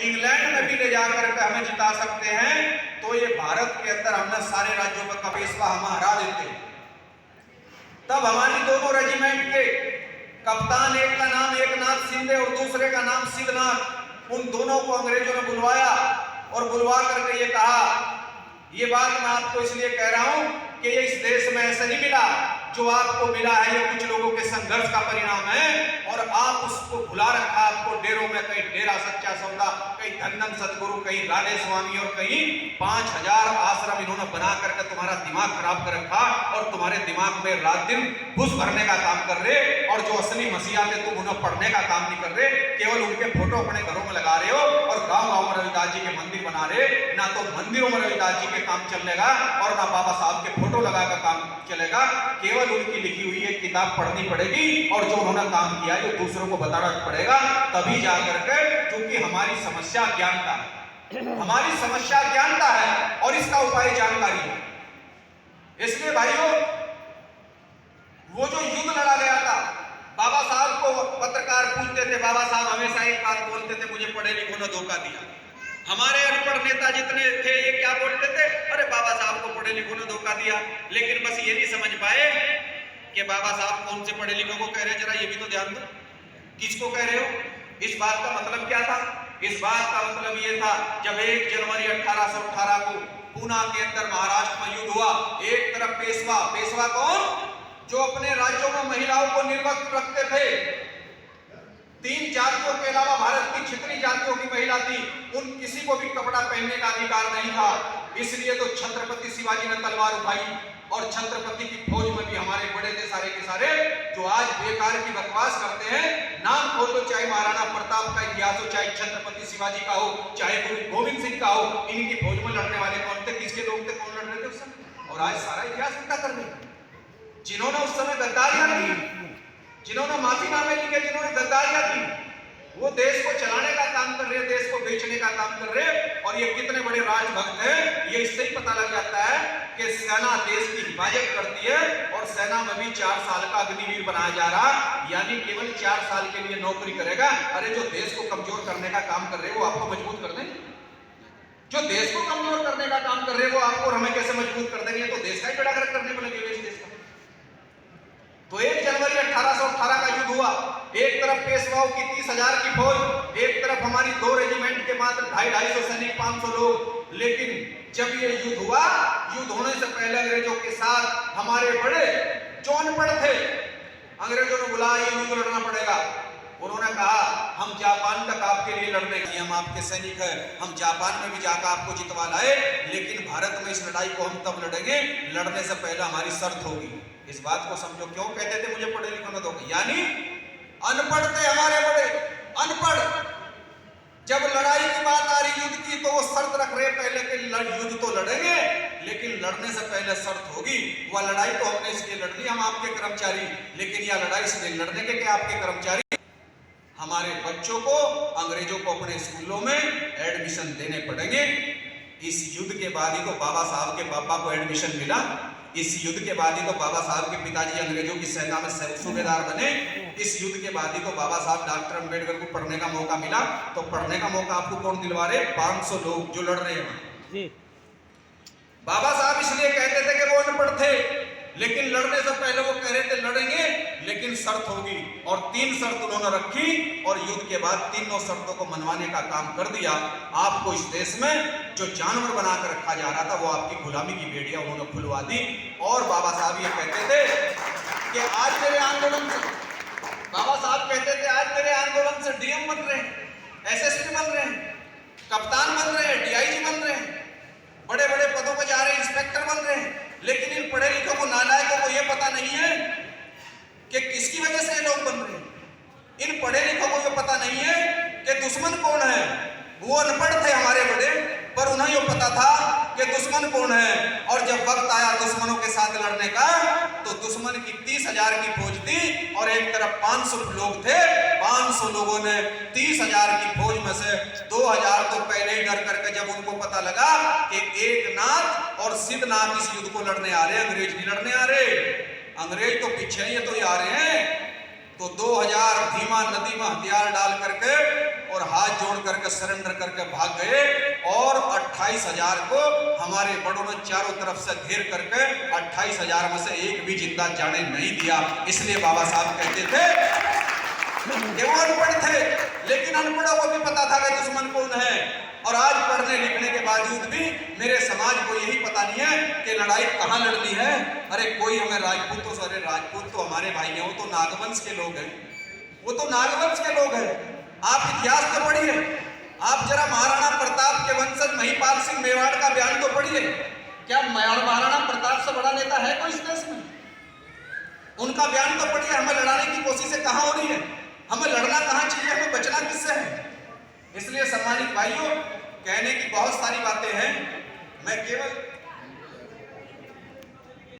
England में भी ले जाकर के हमें जिता सकते हैं, तो ये भारत के अंदर हमने सारे राज्यों में का पेशवा हम हरा देते हैं। तब हमारी दोनों रेजिमेंट के कप्तान, एक का नाम एकनाथ शिंदे और दूसरे का नाम सिद्धनाथ, उन दोनों को अंग्रेजों ने बुलवाया और बुलवा करके ये कहा, ये बात मैं आपको इसलिए कह रहा हूं कि ये इस देश में ऐसा नहीं मिला जो आपको मिला है, ये कुछ लोगों के संघर्ष का परिणाम है और आप उसको भुला रखा। आपको डेरों में कहीं डेरा सच्चा सौदा, कहीं धन्नन सतगुरु, कहीं राधे स्वामी और कहीं 5000 आश्रम इन्होंने बना करके तुम्हारा दिमाग खराब कर रखा और तुम्हारे दिमाग में रात दिन घुस भरने का काम कर रहे, और जो असली मसीहा थे तुम उन्हें पढ़ने का काम नहीं कर रहे, केवल उनके फोटो अपने घरों में लगा रहे हो और गांव-गांव में रविदास जी के मंदिर बना रहे। ना तो मंदिरों में रविदास जी के काम चलेगा और ना बाबा साहब के फोटो लगाकर काम चलेगा। केवल उनकी लिखी हुई एक किताब पढ़नी पड़ेगी और जो उन्होंने काम किया है जो दूसरों को बताना पड़ेगा, तभी जाकर के, क्योंकि हमारी समस्या ज्ञानता है, हमारी समस्या ज्ञानता है और इसका उपाय जानकारी है। इसलिए भाइयों, वो जो युद्ध लड़ा गया था, बाबा साहब को पत्रकार पूछते थे, बाबा साहब हमेशा एक बात बोलते थे, मुझे पढ़े लिखों ने धोखा दिया। हमारे अनपढ़ नेता जितने थे ये क्या बोलते थे, अरे बाबा साहब को पढ़े लिखों ने धोखा दिया। लेकिन बस ये नहीं समझ पाए कि बाबा साहब कौन से पढ़े लिखों को कह रहे, जरा ये भी तो ध्यान दो, किसको कह रहे हो। इस बात का मतलब क्या था? इस बात का मतलब ये था, जब 1 जनवरी 1818 को पूना के अंदर महाराष्ट्र में युद्ध हुआ, एक तरफ पेशवा, पेशवा कौन, जो अपने राज्यों में महिलाओं को निर्वस्त्र रखते थे, 3 जातियों के अलावा भारत की छितरी जातियों की महिला थी, उन किसी को भी कपड़ा पहनने का अधिकार नहीं था। इसलिए तो छत्रपति शिवाजी ने तलवार उठाई और छत्रपति की फौज में भी हमारे बड़े थे सारे के सारे, जो आज बेकार की बकवास करते हैं। नाम खोल लो, चाहे महाराणा प्रताप का इतिहास हो, चाहे छत्रपति शिवाजी का हो, चाहे गुरु गोविंद सिंह का हो, इनकी फौज में लड़ने वाले कौन थे, किसके लोग थे, कौन लड़ रहे थे उस समय? और आज सारा इतिहास उल्टा कर दिया। जिन्होंने उस समय गद्दारियां की, जिन्होंने माफीनामे लिखे, जिन्होंने गद्दारियां की, वो देश को चलाने का काम कर रहे, देश को बेचने का काम कर रहे। और ये कितने बड़े राजभक्त हैं, ये इससे ही पता लग जाता है कि सेना देश की हिफाजत करती है और सेना में भी 4 साल का अग्निवीर बनाया जा रहा, यानी केवल 4 साल के लिए नौकरी करेगा। अरे जो देश को कमजोर करने का काम कर रहे वो आपको मजबूत कर देंगे, जो देश को कमजोर करने का काम कर रहे वो आपको और हमें कैसे मजबूत कर देंगे? तो देश का ही बेड़ा गर्क करने को लगे हुए इस देश का। तो 1 जनवरी 1818 का युद्ध हुआ, एक तरफ पेशवाओं की 30,000 की फौज, एक तरफ हमारी 2 रेजिमेंट के मात्र 250 सैनिक, 500 लोग। लेकिन जब ये युद्ध हुआ, युद्ध होने से पहले अंग्रेजों के साथ हमारे बड़े जो अनपढ़ थे, अंग्रेजों ने बुलाया ये युद्ध लड़ना पड़ेगा। उन्होंने कहा हम जापान तक आपके लिए लड़ने की, हम आपके सैनिक हैं, हम जापान में भी जाकर आपको जितवा लाए, लेकिन भारत में इस लड़ाई को हम तब लड़ेंगे, लड़ने से पहले हमारी शर्त होगी। इस बात को समझो, क्यों कहते थे मुझे पढ़े लिखों ने धोखा, यानी अनपढ़ थे हमारे बड़े, अनपढ़। जब लड़ाई की बात आ रही युद्ध की, तो वो शर्त रख रहे पहले के युद्ध तो लड़ेंगे, लेकिन लड़ने से पहले शर्त होगी। वह लड़ाई तो हमने इसलिए लड़नी, हम आपके कर्मचारी, लेकिन यह लड़ाई इसलिए लड़ने के आपके कर्मचारी हमारे बच्चों को, अंग्रेजों को अपने स्कूलों में एडमिशन देने पड़ेंगे। इस युद्ध के बाद ही तो बाबा साहब के पापा को एडमिशन मिला, इस युद्ध के बाद ही तो बाबा साहब के पिताजी अंग्रेजों की सेना में सूबेदार बने, इस युद्ध के बाद ही तो बाबा साहब डॉक्टर अंबेडकर को पढ़ने का मौका मिला। तो पढ़ने का मौका आपको कौन दिलवा रहे? 500 लोग जो लड़ रहे हैं। बाबा साहब इसलिए कहते थे कि वो अनपढ़ थे, लेकिन लड़ने से पहले वो कह रहे थे लड़ेंगे, लेकिन शर्त होगी। और 3 शर्त उन्होंने रखी और युद्ध के बाद तीनों शर्तों को मनवाने का काम कर दिया। आपको इस देश में जो जानवर बनाकर रखा जा रहा था, वो आपकी गुलामी की बेड़ियां उन्होंने खुलवा दी। और बाबा साहब ये कहते थे कि आज मेरे आंदोलन से, बाबा साहब कहते थे आज मेरे आंदोलन से डीएम बन रहे हैं, एसएसपी बन रहे हैं, कप्तान बन रहे हैं, डीआईजी बन रहे हैं, बड़े बड़े पदों पर जा रहे हैं, इंस्पेक्टर बन रहे हैं। लेकिन इन पढ़े लिखों को, नालायकों को यह पता नहीं है कि किसकी वजह से ये लोग बन रहे हैं। इन पढ़े लिखों को यह पता नहीं है कि दुश्मन कौन है। वो अनपढ़ थे हमारे बड़े, पर उन्हें यह पता था कि दुश्मन कौन है। और जब वक्त आया दुश्मनों के साथ लड़ने का, तो दुश्मन की 30,000 की फौज थी और एक तरफ 500 लोग थे। 500 लोगों ने 30,000 की फौज में से 2,000 तो पहले ही डर करके, जब उनको पता लगा कि एकनाथ और सिद्धनाथ इस युद्ध को लड़ने आ रहे, अंग्रेज नहीं लड़ने आ रहे, अंग्रेज तो पीछे ही तो आ रहे हैं, तो 2,000 भीमा नदी में हथियार डाल करके और हाथ जोड़ करके सरेंडर करके भाग गए और 28,000 को हमारे बड़ों ने चारों तरफ से घेर करके 28,000 में से एक भी जिंदा जाने नहीं दिया। इसलिए बाबा साहब कहते थे कि वो अनपढ़ थे, लेकिन अनपढ़ों को भी पता था कि दुश्मन कौन है। और आज पढ़ने लिखने के बावजूद भी मेरे समाज को यही पता नहीं है कि लड़ाई कहां लड़नी है। अरे कोई हमें राजपूतों से, अरे राजपूत तो हमारे भाई हैं, वो तो नागवंश के लोग हैं, वो तो नागवंश के लोग हैं। आप इतिहास तो पढ़िए, आप जरा महाराणा प्रताप के वंशज महिपाल सिंह मेवाड़ का बयान तो पढ़िए। क्या महाराणा प्रताप से बड़ा नेता है कोई इस देश में? उनका बयान तो पढ़िए। हमें लड़ाने की कोशिशें कहां हो रही है, हमें लड़ना कहां चाहिए, हमें बचना किससे है? इसलिए सम्मानित भाइयों, कहने की बहुत सारी बातें हैं, मैं केवल